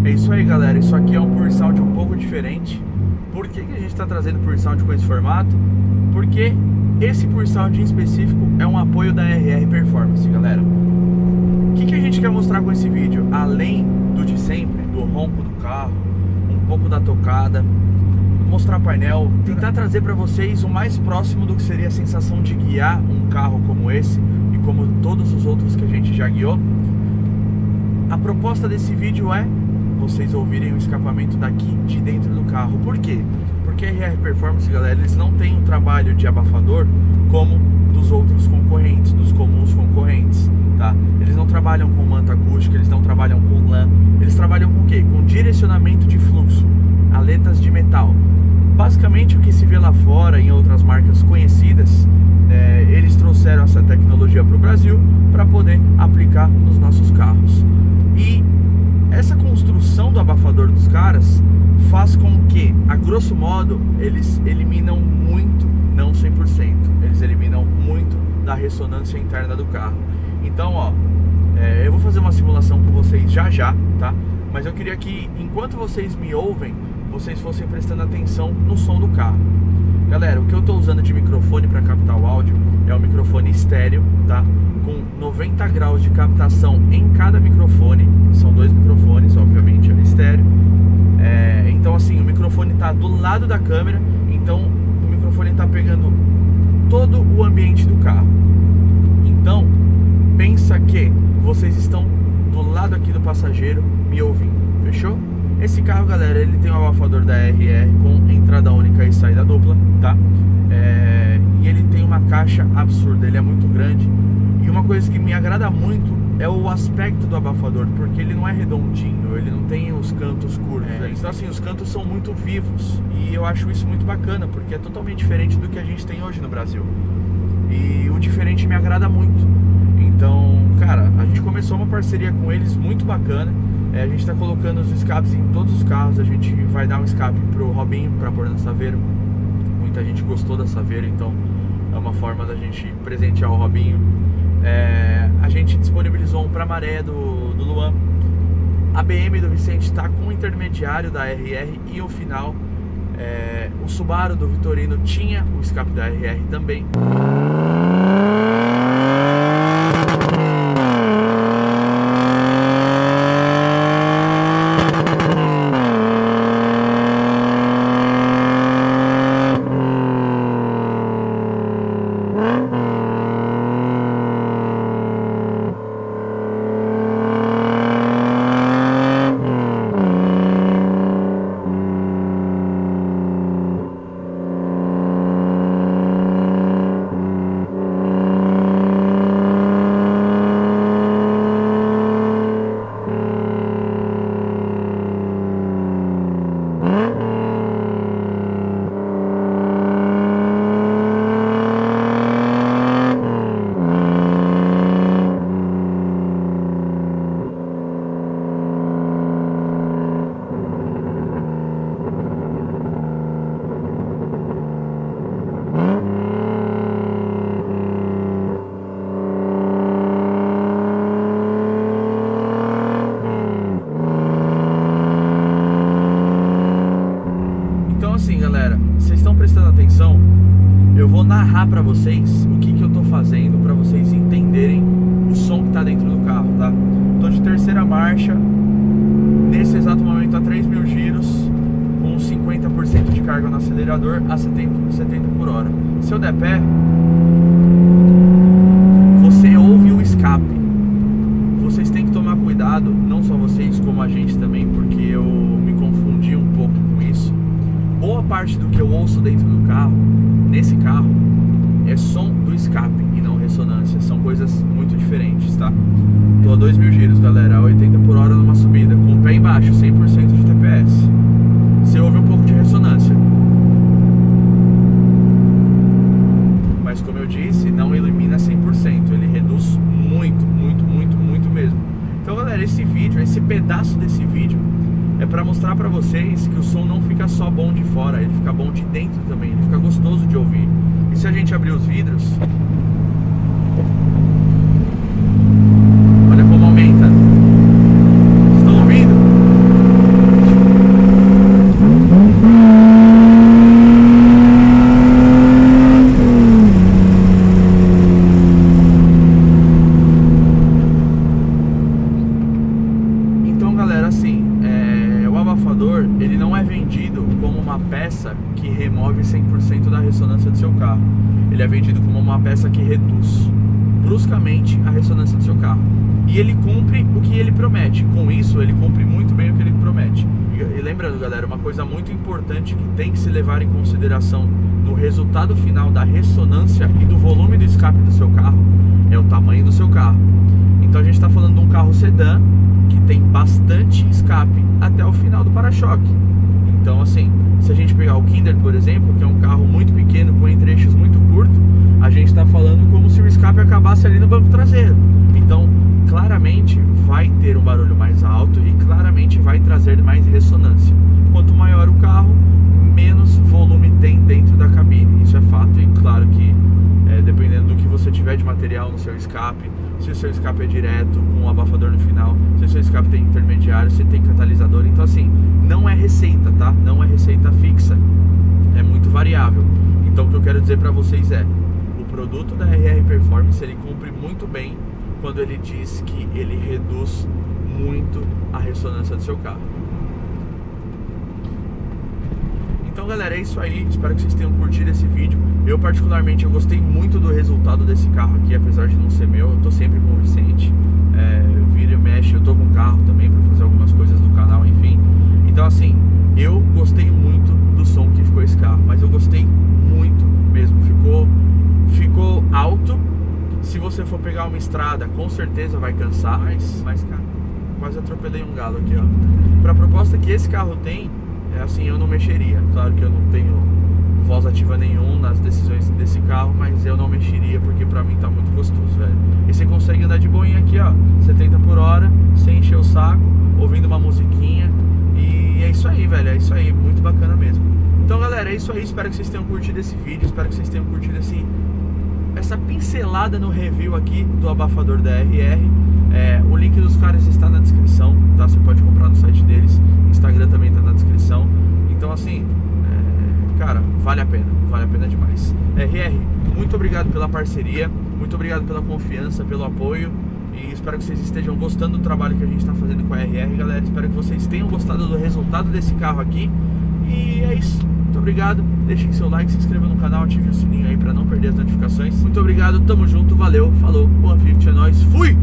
É isso aí, galera, isso aqui é um Pure Sound um pouco diferente. Por que que a gente está trazendo Pure Sound com esse formato? Porque esse Pure Sound em específico é um apoio da RR Performance, galera. O que que a gente quer mostrar com esse vídeo? Além do de sempre, do ronco do carro, um pouco da tocada, mostrar painel, tentar trazer para vocês o mais próximo do que seria a sensação de guiar um carro como esse e como todos os outros que a gente já guiou. A proposta desse vídeo é vocês ouvirem o escapamento daqui de dentro do carro. Por quê? Porque a RR Performance, galera, eles não têm um trabalho de abafador como dos outros concorrentes, dos comuns concorrentes, tá? Eles não trabalham com manta acústica, eles não trabalham com lã, eles trabalham com o quê? Com direcionamento de fluxo, aletas de metal. Basicamente o que se vê lá fora em outras marcas conhecidas, eles trouxeram essa tecnologia para o Brasil para poder aplicar nos nossos carros. E essa construção do abafador dos caras faz com que, a grosso modo, eles eliminam muito, não 100%, eles eliminam muito da ressonância interna do carro. Então, ó, eu vou fazer uma simulação com vocês já, tá? Mas eu queria que, enquanto vocês me ouvem, vocês fossem prestando atenção no som do carro. Galera, o que eu estou usando de microfone para captar o áudio é um microfone estéreo, tá? Com 90 graus de captação em cada microfone. São dois microfones, obviamente, é estéreo. Então assim, o microfone está do lado da câmera, então o microfone está pegando todo o ambiente do carro. Então, pensa que vocês estão do lado aqui do passageiro me ouvindo, fechou? Esse carro, galera, ele tem um abafador da RR com entrada única e saída dupla, tá? E ele tem uma caixa absurda, ele é muito grande. E uma coisa que me agrada muito é o aspecto do abafador, porque ele não é redondinho, ele não tem os cantos curvos. Então assim, os cantos são muito vivos. E eu acho isso muito bacana, porque é totalmente diferente do que a gente tem hoje no Brasil. E o diferente me agrada muito. Então, cara, a gente começou uma parceria com eles muito bacana. A gente está colocando os escapes em todos os carros. A gente vai dar um escape pro Robinho para pôr na Saveiro. Muita gente gostou da Saveiro, então é uma forma da gente presentear o Robinho. A gente disponibilizou um para Maré do Luan. A BM do Vicente está com o intermediário da RR. E o final, o Subaru do Vitorino tinha o escape da RR também. narrar para vocês o que eu tô fazendo para vocês entenderem o som que tá dentro do carro, tá? Tô de terceira marcha, nesse exato momento a 3.000 giros, com 50% de carga no acelerador a 70 por hora. Se eu der pé, você ouve o escape. Vocês têm que tomar cuidado, não só vocês, como a gente também, porque eu me confundi um pouco com isso. Boa parte do que eu ouço dentro do carro, nesse carro, é som do escape e não ressonância. São coisas muito diferentes, tá? Tô a 2.000 giros, galera, a 80 por hora numa subida, com o pé embaixo, 100% de TPS. Você ouve um pouco de ressonância. Mas como eu disse, não elimina 100%, ele reduz muito, muito, muito, muito mesmo. Então, galera, esse vídeo, esse pedaço desse vídeo é para mostrar para vocês que o som não fica só bom de fora, ele fica bom de dentro também, ele fica gostoso de ouvir. E se a gente abrir os vidros, olha como aumenta. Estão ouvindo? Então, galera, assim, o abafador, ele não é vendido como uma peça que remove 100% da ressonância do seu carro. Ele é vendido como uma peça que reduz bruscamente a ressonância do seu carro. E ele cumpre o que ele promete. Com isso, ele cumpre muito bem o que ele promete. E lembrando, galera, uma coisa muito importante que tem que se levar em consideração no resultado final da ressonância e do volume do escape do seu carro é o tamanho do seu carro. Então a gente está falando de um carro sedã que tem bastante escape até o final do para-choque. Então, assim, se a gente pegar o Kinder, por exemplo, que é um carro muito pequeno, com entre-eixos muito curto, a gente está falando como se o escape acabasse ali no banco traseiro. Então, claramente vai ter um barulho mais alto e claramente vai trazer mais ressonância. Quanto maior o carro, menos volume tem dentro da cabine. Isso é fato, e claro que dependendo do que você tiver de material no seu escape, se o seu escape é direto, com um abafador no final, se o seu escape tem intermediário, se tem catalisador. Então, assim, não é receita, tá? Não é receita fixa, é muito variável. Então, o que eu quero dizer para vocês é, o produto da RR Performance, ele cumpre muito bem quando ele diz que ele reduz muito a ressonância do seu carro. Então, galera, é isso aí, espero que vocês tenham curtido esse vídeo. Eu particularmente, eu gostei muito do resultado desse carro aqui, apesar de não ser meu. Eu tô sempre com o Vicente, vira e mexe, eu tô com o carro também para fazer algumas coisas do canal, enfim. Então, assim, eu gostei muito do som que ficou esse carro, mas eu gostei muito mesmo, ficou alto. Se você for pegar uma estrada, com certeza vai cansar, mas cara, quase atropelei um galo aqui, ó. Pra proposta que esse carro tem, assim, eu não mexeria. Claro que eu não tenho voz ativa nenhum nas decisões desse carro, mas eu não mexeria porque pra mim tá muito gostoso, velho. E você consegue andar de boinha aqui, ó, 70 por hora, sem encher o saco, ouvindo uma musiquinha. E é isso aí, velho, é isso aí, muito bacana mesmo. Então, galera, é isso aí, espero que vocês tenham curtido esse vídeo, espero que vocês tenham curtido essa pincelada no review aqui do abafador da RR. O link dos caras está na descrição, tá? Você pode comprar no site deles, Instagram também tá na descrição. Então, assim, cara, vale a pena demais. RR, muito obrigado pela parceria, muito obrigado pela confiança, pelo apoio. E espero que vocês estejam gostando do trabalho que a gente está fazendo com a RR, galera. Espero que vocês tenham gostado do resultado desse carro aqui. E é isso, muito obrigado. Deixem seu like, se inscreva no canal, ative o sininho aí para não perder as notificações. Muito obrigado, tamo junto, valeu, falou, boa 50, é nóis, fui!